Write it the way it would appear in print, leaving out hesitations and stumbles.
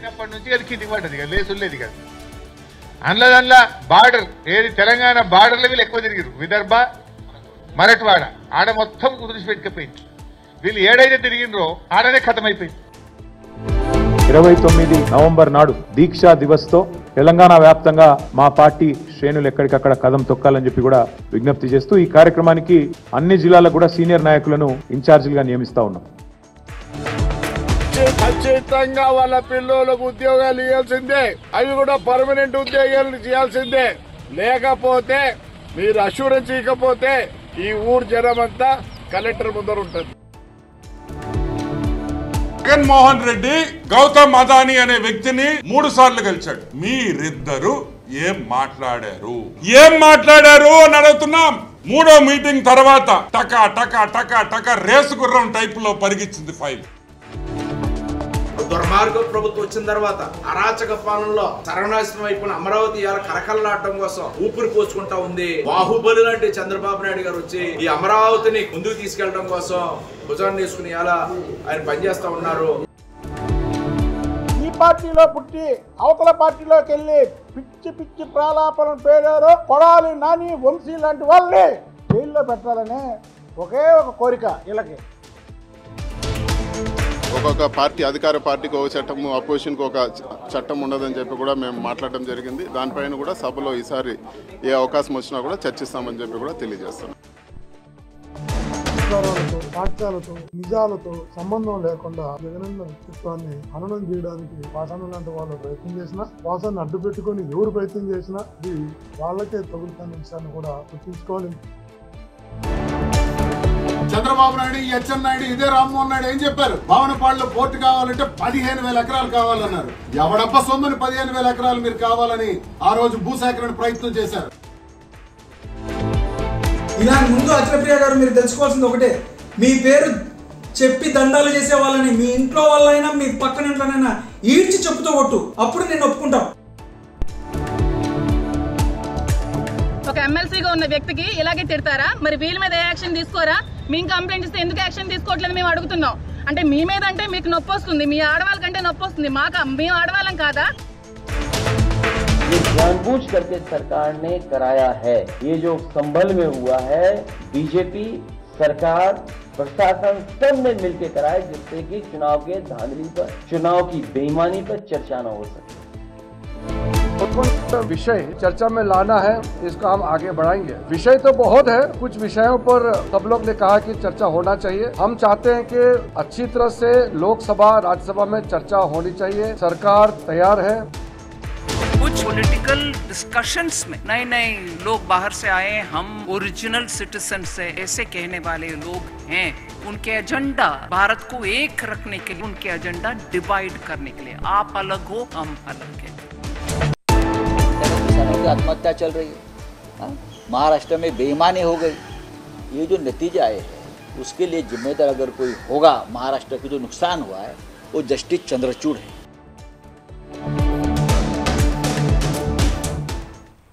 అయినప్పటి నుంచి అది కిందికి పడ్డది కదా, లేసులేదు కదా. అందులో బార్డర్ ఏది తెలంగాణ బార్డర్లో వీళ్ళు ఎక్కువ తిరిగారు. విదర్భ, మరట్వాడ ఆడ మొత్తం కుదిరిచిపెట్టుకపోయింది. వీళ్ళు ఏడైతే తిరిగినరో ఆడనే ఖతమైపోయింది. 29 నవంబర్ నాడు దీక్షా దివస్ తో తెలంగాణ వ్యాప్తంగా మా పార్టీ శ్రేణులు ఎక్కడికక్కడ కదం తొక్కాలని చెప్పి కూడా విజ్ఞప్తి చేస్తూ ఈ కార్యక్రమానికి అన్ని జిల్లాలకు కూడా సీనియర్ నాయకులను ఇన్ఛార్జీలుగా నియమిస్తా ఉన్నాం. ఖచ్చితంగా వాళ్ళ పిల్లలకు ఉద్యోగాలు ఇవ్వాల్సిందే, అవి కూడా పర్మనెంట్ ఉద్యోగాలు చేయాల్సిందే. లేకపోతే మీరు అష్యూరెన్స్ ఇవ్వకపోతే ఈ ఊరు జనమంతా కలెక్టర్ ముందర ఉంటుంది. జగన్మోహన్ రెడ్డి గౌతమ్ అదానీ అనే వ్యక్తిని 3 సార్లు కలిశాడు. మీరిద్దరు ఏం మాట్లాడారు అని అడుగుతున్నాం. 3వ మీటింగ్ తర్వాత టకా టకా టకా టకా రేసు గుర్రం టైప్ లో పరిగించింది ఫైల్. దుర్మార్గ ప్రభుత్వం వచ్చిన తర్వాత అరాచక పాలనలో సర్వనాశనం అయిపోయిన అమరావతి ఇవాళ కరకల్లాడటం కోసం ఊపిరి పోసుకుంటా ఉంది. బాహుబలి లాంటి చంద్రబాబు నాయుడు గారు వచ్చి ఈ అమరావతిని ముందుకు తీసుకెళ్లడం కోసం భుజాన్ని తీసుకుని ఇలా ఆయన పనిచేస్తా ఉన్నారు. ఈ పార్టీలో పుట్టి అవతల పార్టీలోకి వెళ్ళి పిచ్చి పిచ్చి ప్రాలాపన పేరారో కొడాలి నాని వంశీ లాంటి వాళ్ళని జైల్లో పెట్టాలని ఒకే ఒక కోరిక వీళ్ళకి. ఒక్కొక్క పార్టీ, అధికార పార్టీకి ఒక చట్టము, అపోజిషన్కి ఒక చట్టం ఉండదని చెప్పి కూడా మేము మాట్లాడడం జరిగింది. దానిపైన కూడా సభలో ఈసారి ఏ అవకాశం వచ్చినా కూడా చర్చిస్తామని చెప్పి కూడా తెలియజేస్తున్నాం. సాక్ష్యాలతో నిజాలతో సంబంధం లేకుండా జగనన్న వ్యక్తిత్వాన్ని హననం చేయడానికి వాసన లాంటి వాళ్ళు ప్రయత్నం చేసినా, వాసన అడ్డు పెట్టుకుని ఎవరు ప్రయత్నం చేసినా ఇది వాళ్ళకే తగులుతున్న విషయాన్ని కూడా గుర్తుంచుకోవాలి. చంద్రబాబు నాయుడు, అచ్చెన్నాయుడు, ఇదే రామ్మోహన్ నాయుడు ఏం చెప్పారు? భావనపాడులో పోర్టు కావాలంటే 15,000 ఎకరాలు కావాలన్నారు. ఎవడప్ప సొమ్మని 15,000 ఎకరాలు మీరు కావాలని ఆ రోజు భూసేకరణ ప్రయత్నం చేశారు. ఇలాంటి ముందు అఖిలప్రియ గారు మీరు తెలుసుకోవాల్సింది ఒకటే, మీ పేరు చెప్పి దండాలు చేసే వాళ్ళని మీ ఇంట్లో వాళ్ళైనా మీ పక్కన ఇంట్లోనైనా ఈడ్చి చెప్పుతో కొట్టు, అప్పుడు నేను ఒప్పుకుంటాం. ఒక ఎమ్మెల్సీగా ఉన్న వ్యక్తికి ఇలాగే తిడతారా? మరి వీళ్ళ మీద ఏ యాక్షన్ తీసుకోరా? మేము కంప్లైంట్ ఇస్తే ఎందుకు యాక్షన్ తీసుకోవట్లేదు మేము అడుగుతున్నాం. అంటే మీ మీద అంటే మీకు నొప్పి వస్తుంది, మీ ఆడవాళ్ళ కంటే నొప్పి వస్తుంది, మేము ఆడవాళ్ళం కాదా? ये जानबूझ करके सरकार ने कराया है। ये जो संभल में हुआ है, बीजेपी सरकार प्रशासन सब ने मिलकर कराया, जिससे कि चुनाव के धांधली पर, चुनाव की बेईमानी पर चर्चा न हो सके। विषय चर्चा में लाना है, इसको हम आगे बढ़ाएंगे। विषय तो बहुत है, कुछ विषयों पर सब लोग ने कहा कि चर्चा होना चाहिए। हम चाहते हैं कि अच्छी तरह से लोकसभा राज्यसभा में चर्चा होनी चाहिए। सरकार तैयार है। कुछ पॉलिटिकल डिस्कशंस में नए नए लोग बाहर से आए, हम ओरिजिनल सिटीजन से ऐसे कहने वाले लोग हैं, उनके एजेंडा भारत को एक रखने के लिए, उनके एजेंडा डिवाइड करने के लिए। आप अलग हो, हम अलग हैं। आत्महत्या चल रही है, महाराष्ट्र में बेईमानी हो गई, ये जो नतीजे आए हैं उसके लिए जिम्मेदार अगर कोई होगा, महाराष्ट्र को जो नुकसान हुआ है वो जस्टिस चंद्रचूड़ है।